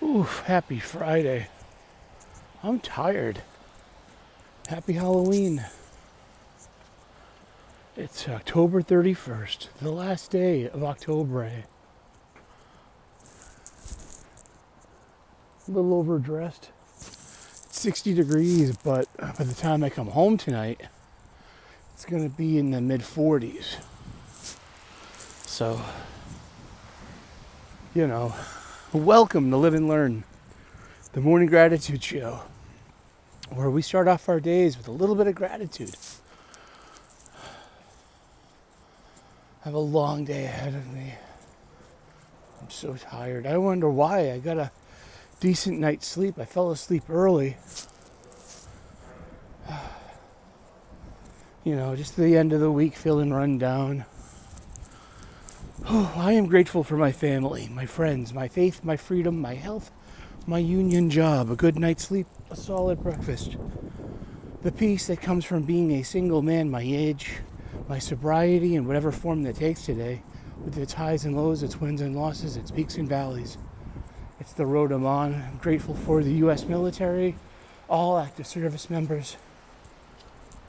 Oof, happy Friday. I'm tired. Happy Halloween. It's October 31st, the last day of October. A little overdressed. It's 60 degrees, but by the time I come home tonight, it's going to be in the mid 40s. So, welcome to Live and Learn, the morning gratitude show, where we start off our days with a little bit of gratitude. I have a long day ahead of me. I'm so tired. I wonder why. I got a decent night's sleep. I fell asleep early. Just the end of the week, feeling run down. Oh, I am grateful for my family, my friends, my faith, my freedom, my health, my union job, a good night's sleep, a solid breakfast. The peace that comes from being a single man my age, my sobriety in whatever form that takes today, with its highs and lows, its wins and losses, its peaks and valleys. It's the road I'm on. I'm grateful for the U.S. military, all active service members,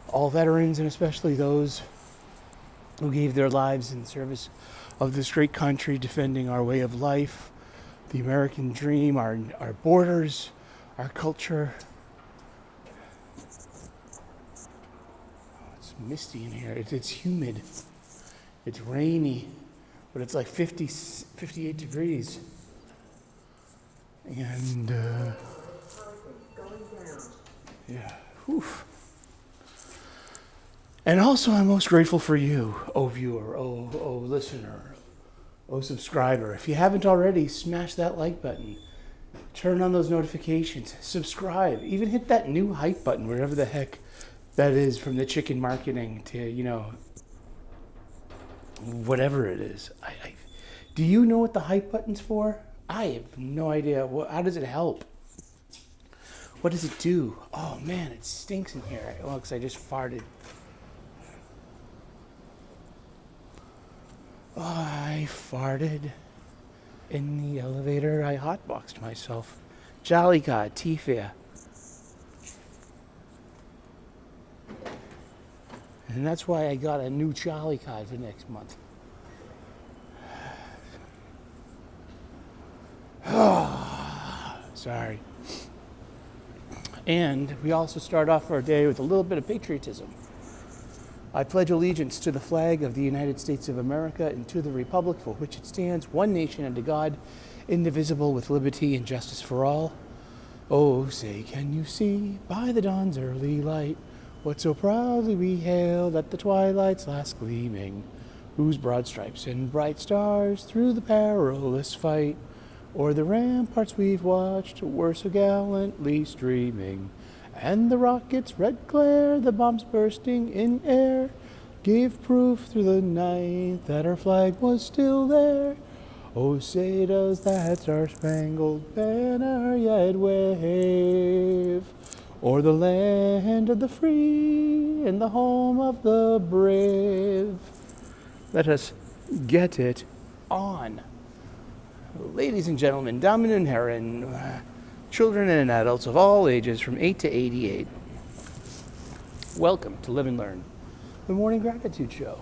all veterans, and especially those who gave their lives in service of this great country, defending our way of life, the American dream, our borders, our culture. It's misty in here. It's humid. It's rainy, but it's like 58 degrees. And, yeah, whew. And also, I'm most grateful for you, oh viewer, oh listener, oh subscriber. If you haven't already, smash that like button. Turn on those notifications. Subscribe. Even hit that new hype button, wherever the heck that is, from the chicken marketing to, whatever it is. Do you know what the hype button's for? I have no idea. How does it help? What does it do? Oh, man, it stinks in here. Well, because I just farted. Oh, I farted in the elevator. I hotboxed myself. Jolly God, Tifia. And that's why I got a new Jolly card for next month. Sorry. And we also start off our day with a little bit of patriotism. I pledge allegiance to the flag of the United States of America and to the republic for which it stands, one nation under God, indivisible, with liberty and justice for all. Oh, say, can you see by the dawn's early light what so proudly we hailed at the twilight's last gleaming, whose broad stripes and bright stars through the perilous fight o'er the ramparts we've watched were so gallantly streaming, and the rocket's red glare, the bombs bursting in air, gave proof through the night that our flag was still there. Oh, say does that star-spangled banner yet wave o'er the land of the free and the home of the brave. Let us get it on. Ladies and gentlemen, Damen und Herren, children and adults of all ages from 8 to 88, welcome to Live and Learn, the morning gratitude show.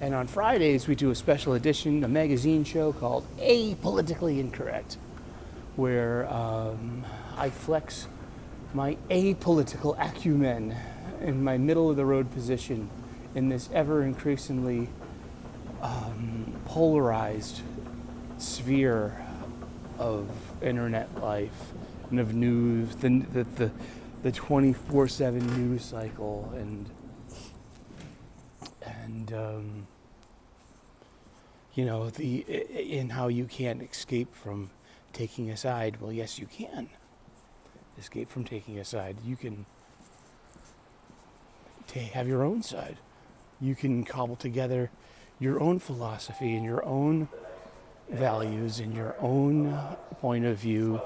And on Fridays, we do a special edition, a magazine show called Apolitically Incorrect, where I flex my apolitical acumen in my middle-of-the-road position in this ever-increasingly polarized sphere of internet life and of news, the 24/7 news cycle, and in how you can't escape from taking a side. Well, yes, you can escape from taking a side. You can have your own side. You can cobble together your own philosophy and your own values and your own point of view,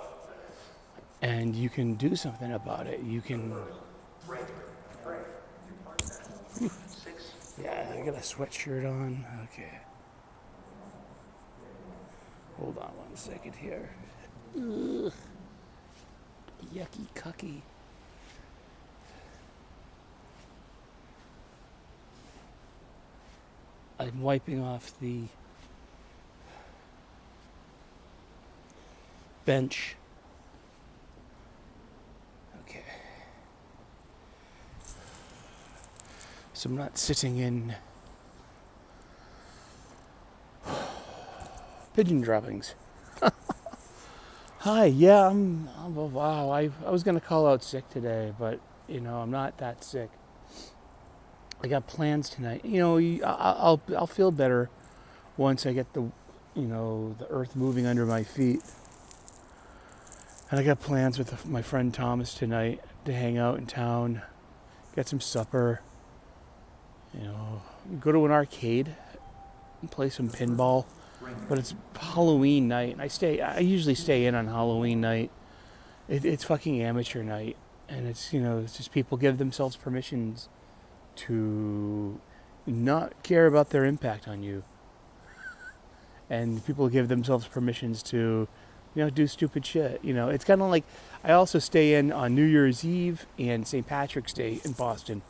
and you can do something about it. You can... Yeah, I got a sweatshirt on. Okay. Hold on one second here. Ugh, yucky cucky. I'm wiping off the bench. Okay. So I'm not sitting in pigeon droppings. Hi, yeah, wow, I was gonna call out sick today, but I'm not that sick. I got plans tonight. I'll feel better once I get the earth moving under my feet. And I got plans with my friend Thomas tonight to hang out in town, get some supper, go to an arcade and play some pinball. But it's Halloween night, and I usually stay in on Halloween night. It's fucking amateur night, and it's just people give themselves permissions to not care about their impact on you. And people give themselves permissions to, do stupid shit. It's kind of like I also stay in on New Year's Eve and St. Patrick's Day in Boston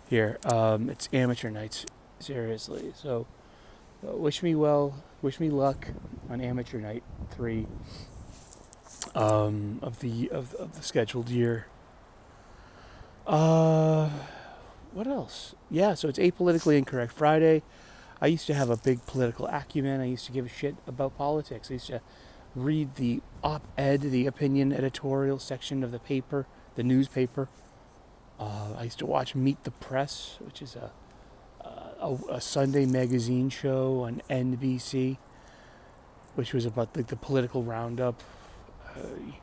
here. It's amateur nights, seriously. So wish me well, wish me luck on amateur night 3 of the scheduled year. What else? Yeah, so it's Apolitically Incorrect Friday. I used to have a big political acumen. I used to give a shit about politics. I used to read the op-ed, the opinion editorial section of the newspaper. I used to watch Meet the Press, which is a Sunday magazine show on NBC, which was about the political roundup. It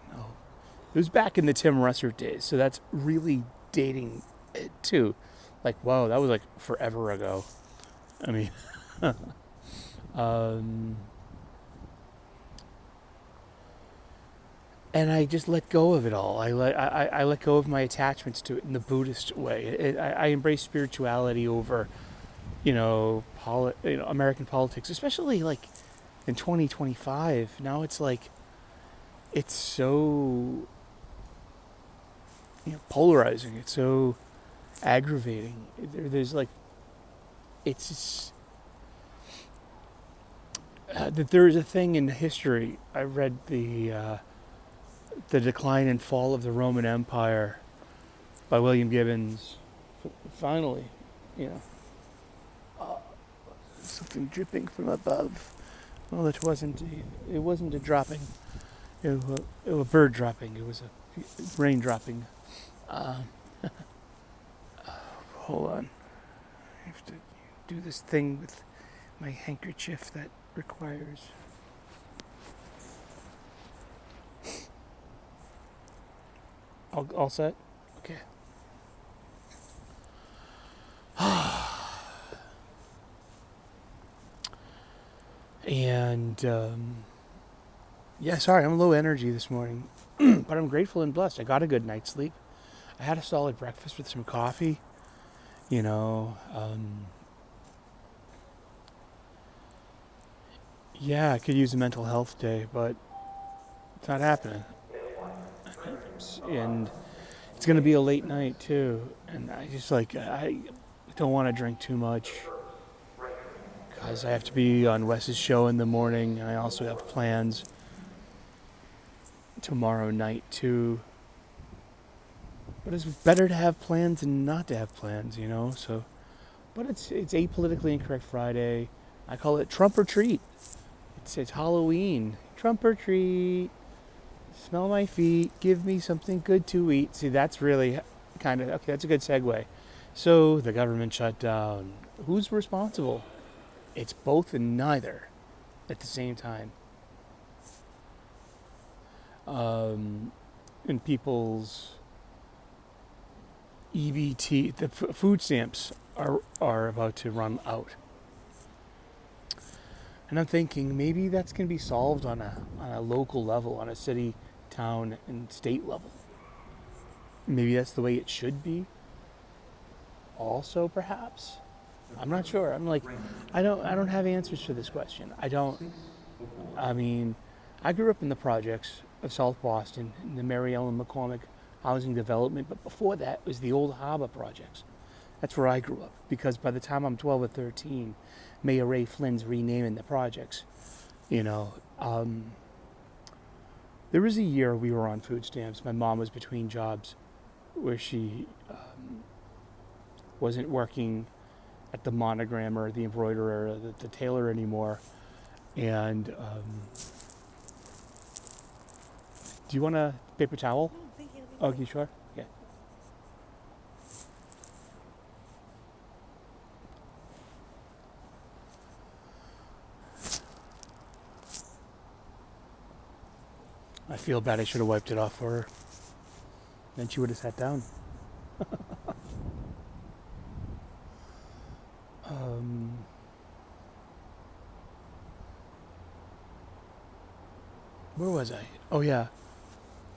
was back in the Tim Russert days, so that's really dating it too. Like, whoa, that was like forever ago. I mean, and I just let go of it all. I let go of my attachments to it in the Buddhist way. I embrace spirituality over, American politics, especially like in 2025. Now it's like, it's so polarizing. It's so aggravating. There's like, it's just, that there is a thing in history. I read the Decline and Fall of the Roman Empire by William Gibbons. Finally, something dripping from above. Well, it wasn't a dropping. It was a bird dropping. It was a rain dropping. Hold on. I have to do this thing with my handkerchief that requires. All set? Okay. And, sorry, I'm low energy this morning, but I'm grateful and blessed. I got a good night's sleep. I had a solid breakfast with some coffee, I could use a mental health day, but it's not happening. And it's going to be a late night too. And I don't want to drink too much because I have to be on Wes's show in the morning. And I also have plans tomorrow night too. But it's better to have plans than not to have plans, so. But it's Apolitically Incorrect Friday. I call it Trump or Treat. It's Halloween. Trump or treat. Smell my feet. Give me something good to eat. See, that's really okay, that's a good segue. So, the government shut down. Who's responsible? It's both and neither at the same time. And people's EBT, the food stamps are about to run out. And I'm thinking maybe that's going to be solved on a local level, on a city, town, and state level. Maybe that's the way it should be. Also, perhaps. I'm not sure. I'm like, I don't have answers for this question. I mean, I grew up in the projects. of South Boston, in the Mary Ellen McCormick housing development. But before that was the old harbor projects. That's where I grew up, because by the time I'm 12 or 13, Mayor Ray Flynn's renaming the projects. You know, there was a year we were on food stamps. My mom was between jobs where she wasn't working at the monogram or the embroiderer or the tailor anymore. And do you want a paper towel? No, thank you. Oh, you sure? Yeah. I feel bad. I should have wiped it off for her. Then she would have sat down. Where was I? Oh yeah,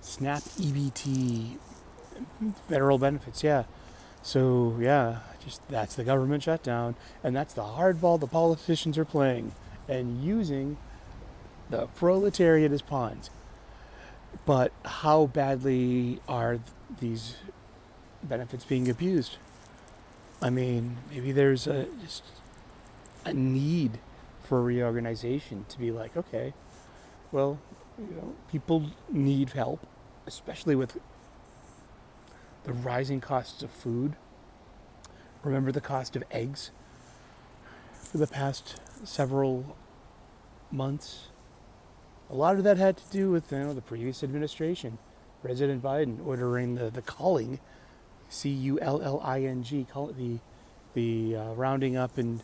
SNAP EBT federal benefits. Yeah. So yeah, just that's the government shutdown, and that's the hardball the politicians are playing and using the proletariat as pawns. But how badly are these benefits being abused? I mean, maybe there's just a need for reorganization to be like, okay, well, people need help, especially with the rising costs of food. Remember the cost of eggs for the past several months? A lot of that had to do with the previous administration, President Biden ordering the culling, CULLING, the rounding up and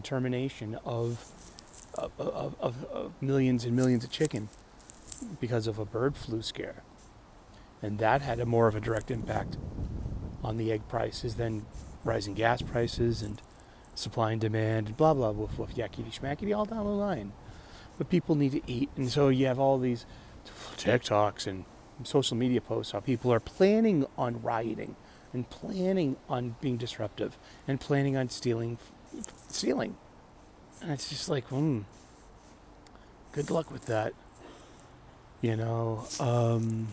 termination of millions and millions of chicken because of a bird flu scare. And that had a more of a direct impact on the egg prices than rising gas prices and supply and demand and blah, blah, woof, woof, yakety schmackety, all down the line. But people need to eat. And so you have all these TikToks and social media posts how people are planning on rioting and planning on being disruptive and planning on stealing. And it's just like, good luck with that. And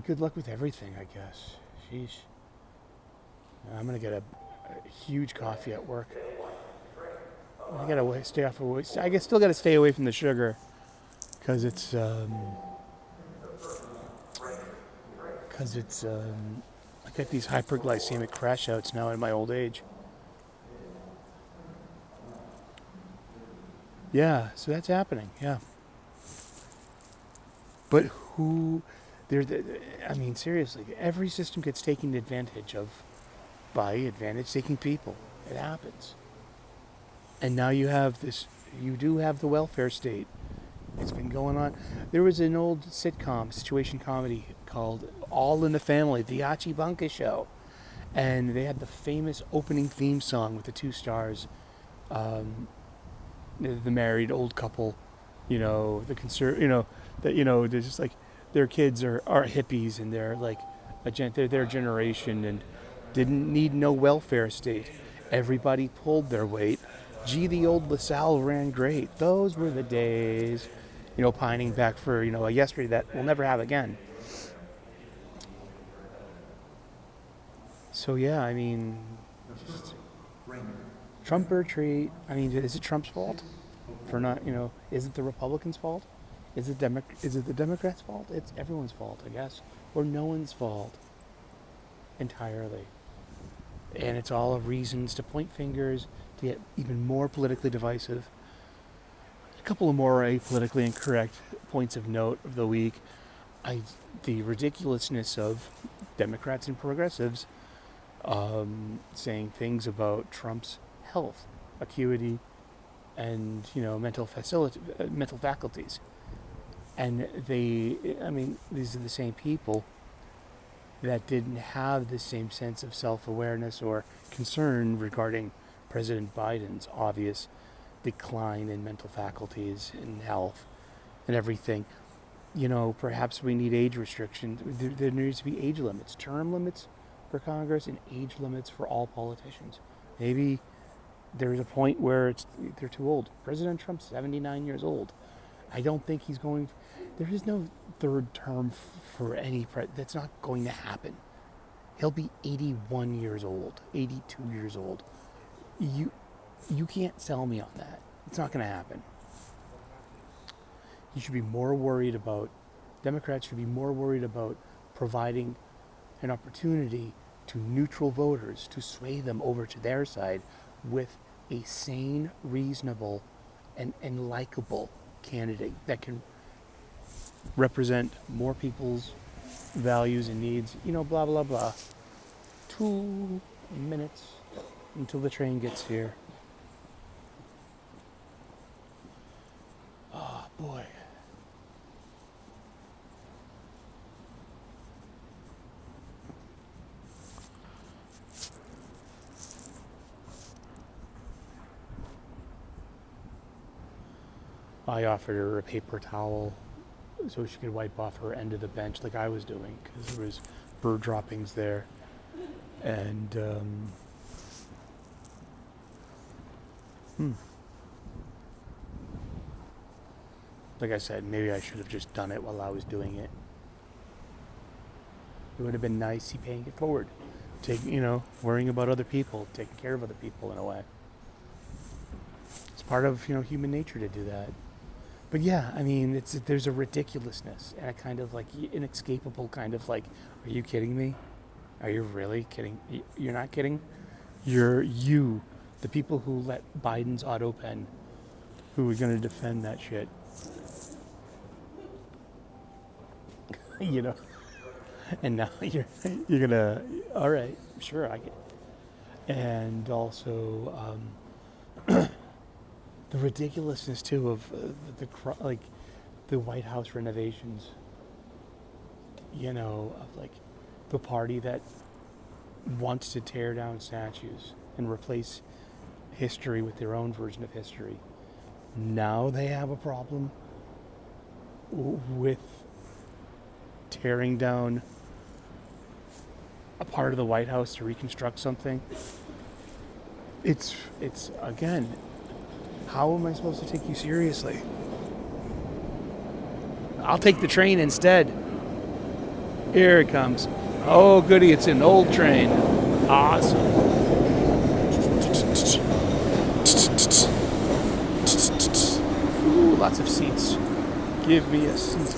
good luck with everything, I guess. Sheesh. I'm going to get a huge coffee at work. I got to stay off of I guess still got to stay away from the sugar because it's I get these hyperglycemic crash outs now in my old age. Yeah, so that's happening. Yeah. But seriously, every system gets taken advantage of by advantage-taking people. It happens. And now you do have the welfare state. It's been going on. There was an old sitcom, situation comedy, called All in the Family, the Archie Bunker Show. And they had the famous opening theme song with the two stars, the married old couple, they're just like, their kids are hippies and they're like, they're their generation and didn't need no welfare state. Everybody pulled their weight. Gee, the old LaSalle ran great. Those were the days, pining back for, a yesterday that we'll never have again. So, yeah, just Trump or treat. Is it Trump's fault for not, is it the Republicans' fault? Is it the Democrats' fault? It's everyone's fault, I guess. Or no one's fault entirely. And it's all reasons to point fingers, to get even more politically divisive. A couple of more apolitically incorrect points of note of the week. The ridiculousness of Democrats and progressives saying things about Trump's health, acuity, and mental faculties. And these are the same people that didn't have the same sense of self-awareness or concern regarding President Biden's obvious decline in mental faculties and health and everything. Perhaps we need age restrictions. There needs to be age limits, term limits for Congress and age limits for all politicians. Maybe there's a point where they're too old. President Trump's 79 years old. I don't think he's going. There is no third term for any that's not going to happen. He'll be 81 years old, 82 years old. You can't sell me on that. It's not going to happen. You should be more worried about. Democrats should be more worried about providing an opportunity to neutral voters to sway them over to their side with a sane, reasonable, and likable candidate that can represent more people's values and needs, blah, blah, blah. 2 minutes until the train gets here. Oh, boy. I offered her a paper towel so she could wipe off her end of the bench like I was doing because there was bird droppings there. And like I said, maybe I should have just done it while I was doing it. It would have been nice paying it forward. Worrying about other people, taking care of other people in a way. It's part of, human nature to do that. But yeah, I mean, there's a ridiculousness and a kind of like inescapable kind of like, are you kidding me? Are you really kidding? You're not kidding? The people who let Biden's auto pen, who are going to defend that shit. And now you're gonna, all right, sure, I get it. And also, the ridiculousness too of the White House renovations. Of like the party that wants to tear down statues and replace history with their own version of history. Now they have a problem with tearing down a part of the White House to reconstruct something. It's again, how am I supposed to take you seriously? I'll take the train instead. Here it comes. Oh, goody, it's an old train. Awesome. Ooh, lots of seats. Give me a seat.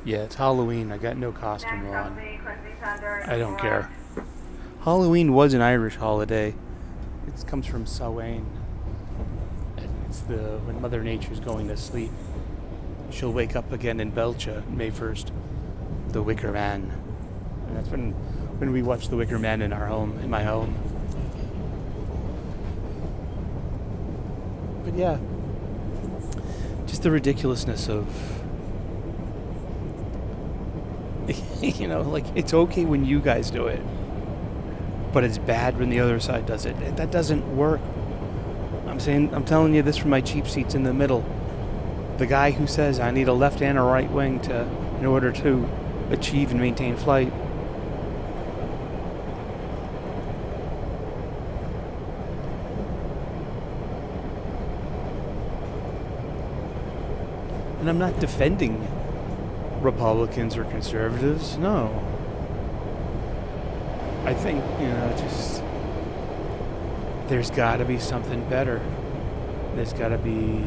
Yeah, it's Halloween. I got no costume on. I don't care. Halloween was an Irish holiday. It comes from Samhain. And it's when Mother Nature's going to sleep. She'll wake up again in Belcha, May 1st. The Wicker Man. And that's when we watch The Wicker Man in my home. But yeah, just the ridiculousness of it's okay when you guys do it, but it's bad when the other side does it. That doesn't work. I'm telling you this from my cheap seats in the middle. The guy who says I need a left and a right wing in order to achieve and maintain flight. And I'm not defending Republicans or conservatives, no. I think, just there's got to be something better. There's got to be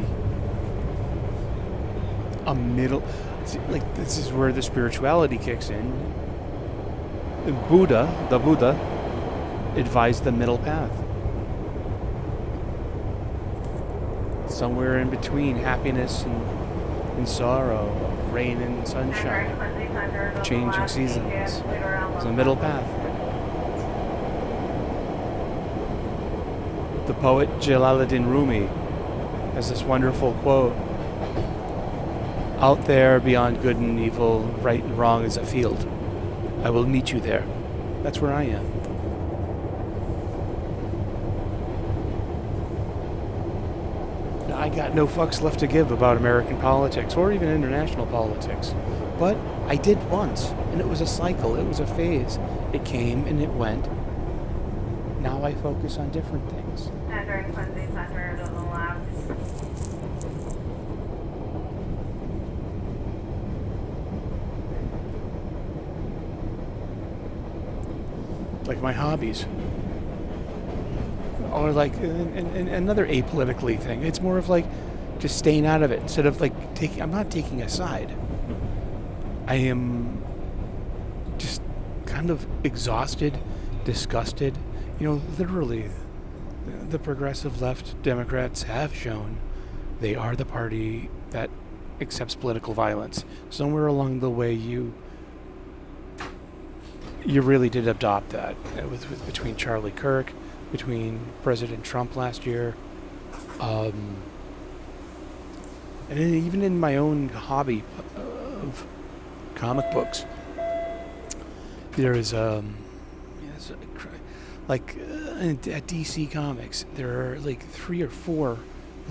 a middle. Like, this is where the spirituality kicks in. The Buddha advised the middle path. Somewhere in between happiness and sorrow, rain and sunshine, changing seasons. It's a middle path. The poet Jalaluddin Rumi has this wonderful quote. Out there beyond good and evil, right and wrong is a field. I will meet you there. That's where I am. I got no fucks left to give about American politics or even international politics. But I did once, and it was a cycle, it was a phase. It came and it went. Now I focus on different things. Entering Quincy Center to the left. Like my hobbies. Or like and another apolitically thing. It's more of like just staying out of it instead of like I'm not taking a side. I am just kind of exhausted, disgusted. You know, literally, the progressive left Democrats have shown they are the party that accepts political violence. Somewhere along the way, you really did adopt that with between Charlie Kirk, between President Trump last year, and even in my own hobby of comic books, there is at DC Comics, there are like 3 or 4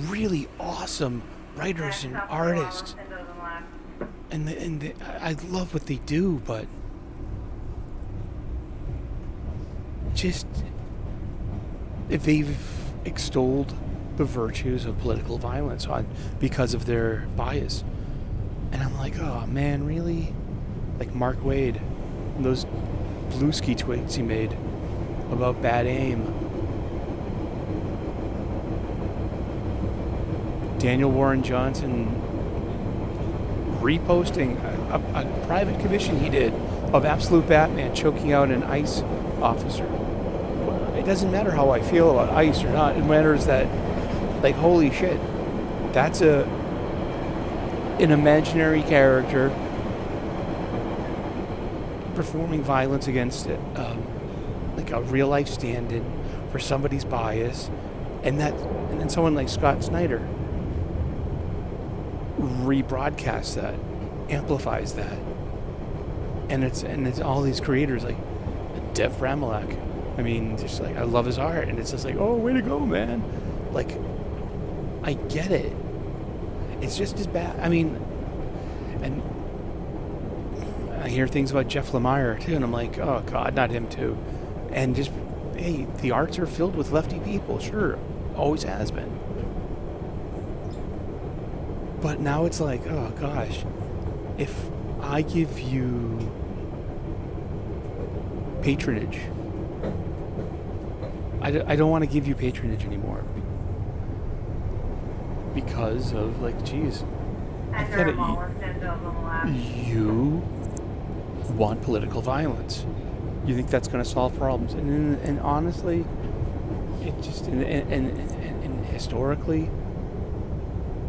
really awesome writers and artists, and I love what they do, but just if they've extolled the virtues of political violence because of their bias, and I'm like, oh man, really? Like Mark Wade, those Bluesky tweets he made about bad aim. Daniel Warren Johnson reposting a private commission he did of Absolute Batman choking out an ICE officer. It doesn't matter how I feel about ICE or not. It matters that, like, holy shit, that's an imaginary character performing violence against it, like a real life stand-in for somebody's bias, and then someone like Scott Snyder rebroadcasts that, amplifies that, and it's all these creators like Dev Ramalak. I mean, just like, I love his art, and it's just like, oh, way to go, man. Like, I get it. It's just as bad. I mean, and I hear things about Jeff Lemire too, and I'm like, oh God, not him too. And just, hey, the arts are filled with lefty people, sure, always has been. But now it's like, oh gosh, if I give you patronage, I don't want to give you patronage anymore because of, like, geez, I get it. You want political violence. You think that's going to solve problems, and honestly, it just and historically,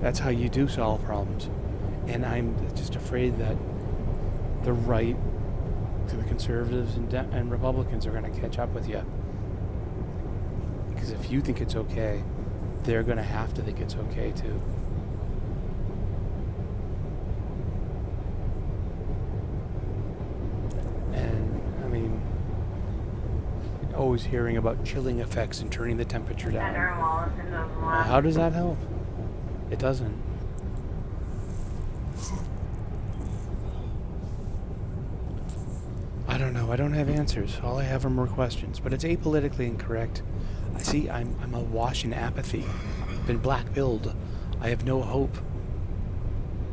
that's how you do solve problems. And I'm just afraid that the right, to the conservatives and Republicans, are going to catch up with you. Because if you think it's okay, they're going to have to think it's okay too. And I mean, always hearing about chilling effects and turning the temperature down. How does that help? It doesn't. I don't know. I don't have answers. All I have are more questions. But it's apolitically incorrect. I see. I'm awash in apathy. I've been black-pilled. I have no hope.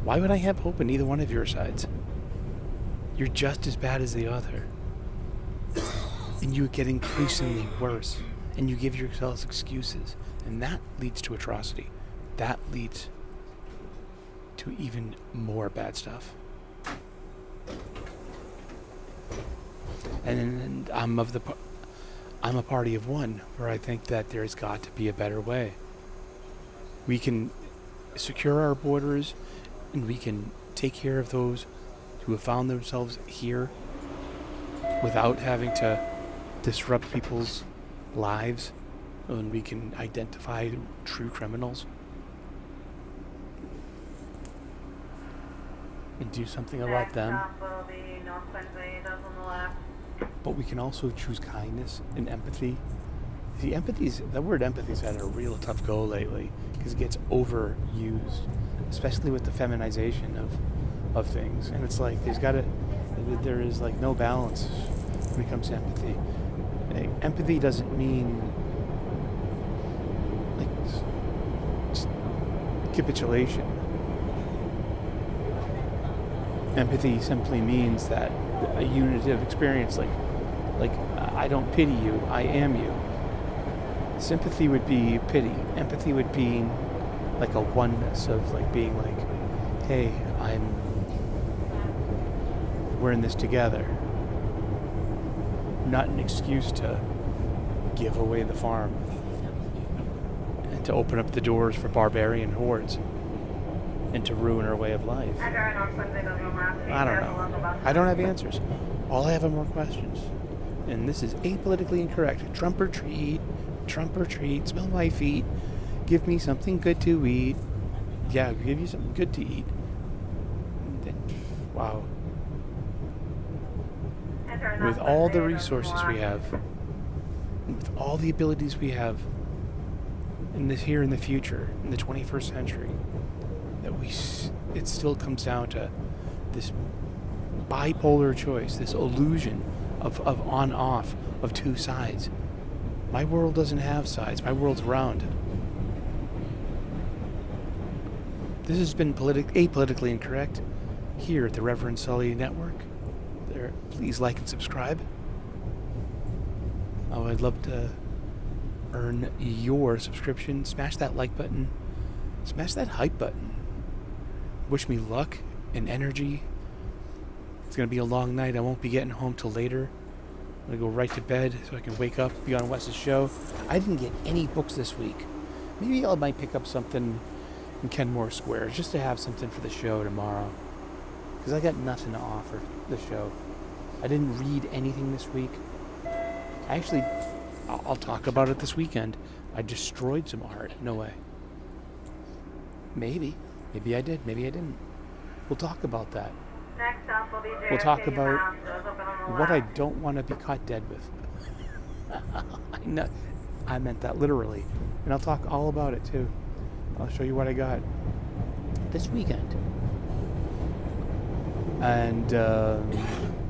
Why would I have hope in either one of your sides? You're just as bad as the other. And you get increasingly worse. And you give yourselves excuses. And that leads to atrocity. That leads to even more bad stuff. And I'm a party of one, where I think that there's got to be a better way. We can secure our borders, and we can take care of those who have found themselves here without having to disrupt people's lives, and we can identify true criminals. and do something about Next them. stop will be North Quincy, those on the left. But we can also choose kindness and empathy. See, that word empathy's had a real tough go lately because it gets overused, especially with the feminization of things. And it's like there is like no balance when it comes to empathy. Like, empathy doesn't mean like just capitulation. Empathy simply means that a unitive experience, like I don't pity you, I am you. Sympathy would be pity. Empathy would be like a oneness of like being like, hey, we're in this together. Not an excuse to give away the farm and to open up the doors for barbarian hordes and to ruin our way of life. Enter North Quincy, those on the left. I don't know. I don't have answers. All I have are more questions. And this is apolitically incorrect. Trump or treat, smell my feet, give me something good to eat. Yeah, give you something good to eat. Wow. With all the resources we have, with all the abilities we have in the future, in the 21st century, it still comes down to this bipolar choice, this illusion of on-off, of two sides. My world doesn't have sides. My world's round. This has been apolitically incorrect here at the Reverend Sully Network. Please like and subscribe. Oh, I'd love to earn your subscription. Smash that like button. Smash that hype button. Wish me luck and energy. It's going to be a long night. I won't be getting home till later. I'm going to go right to bed so I can wake up, be on Wes's show. I didn't get any books this week. Maybe I might pick up something in Kenmore Square just to have something for the show tomorrow. Because I got nothing to offer the show. I didn't read anything this week. I'll talk about it this weekend. I destroyed some art. No way. Maybe. Maybe I did. Maybe I didn't. We'll talk about that. Next stop will be JFK We'll talk about House, those open on the what I left. don't want to be caught dead with. I meant that literally. And I'll talk all about it too. I'll show you what I got this weekend. And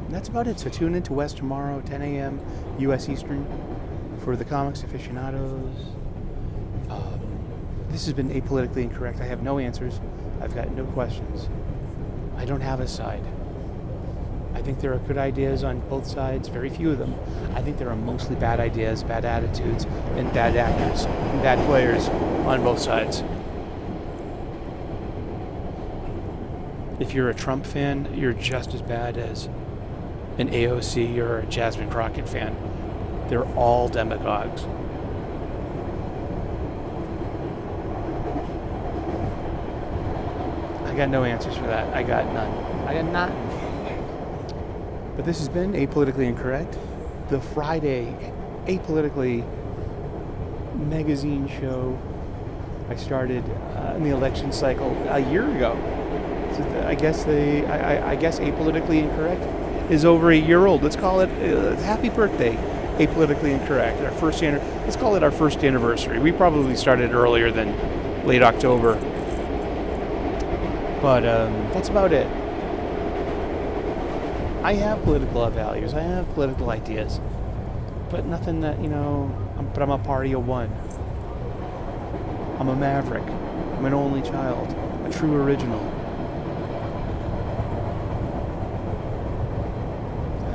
that's about it. So tune in to Wes tomorrow, 10 a.m. U.S. Eastern, for the comics aficionados. This has been apolitically incorrect. I have no answers. I've got no questions. I don't have a side. I think there are good ideas on both sides, very few of them. I think there are mostly bad ideas, bad attitudes, and bad actors, and bad players on both sides. If you're a Trump fan, you're just as bad as an AOC or a Jasmine Crockett fan. They're all demagogues. I got no answers for that. I got none. But this has been Apolitically Incorrect, the Friday Apolitically magazine show I started in the election cycle a year ago. So I guess Apolitically Incorrect is over a year old. Let's call it happy birthday, Apolitically Incorrect. Let's call it our first anniversary. We probably started earlier than late October. But that's about it. I have political values. I have political ideas. But nothing that, but I'm a party of one. I'm a maverick. I'm an only child. A true original.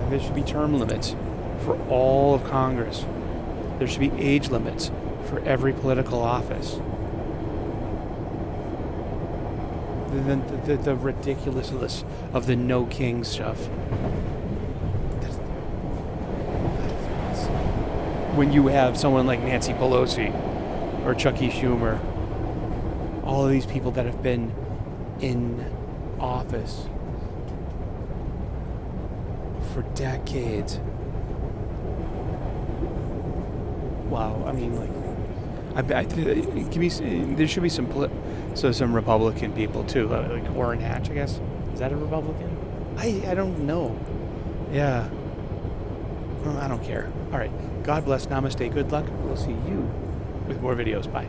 There should be term limits for all of Congress. There should be age limits for every political office. The ridiculousness of the no king stuff. When you have someone like Nancy Pelosi or Chuck E. Schumer, all of these people that have been in office for decades. Wow, I mean, there should be some Republican people too, like Orrin Hatch, I guess. that a Republican? I don't know. Yeah. Well, I don't care. All right. God bless. Namaste. Good luck. We'll see you with more videos. Bye.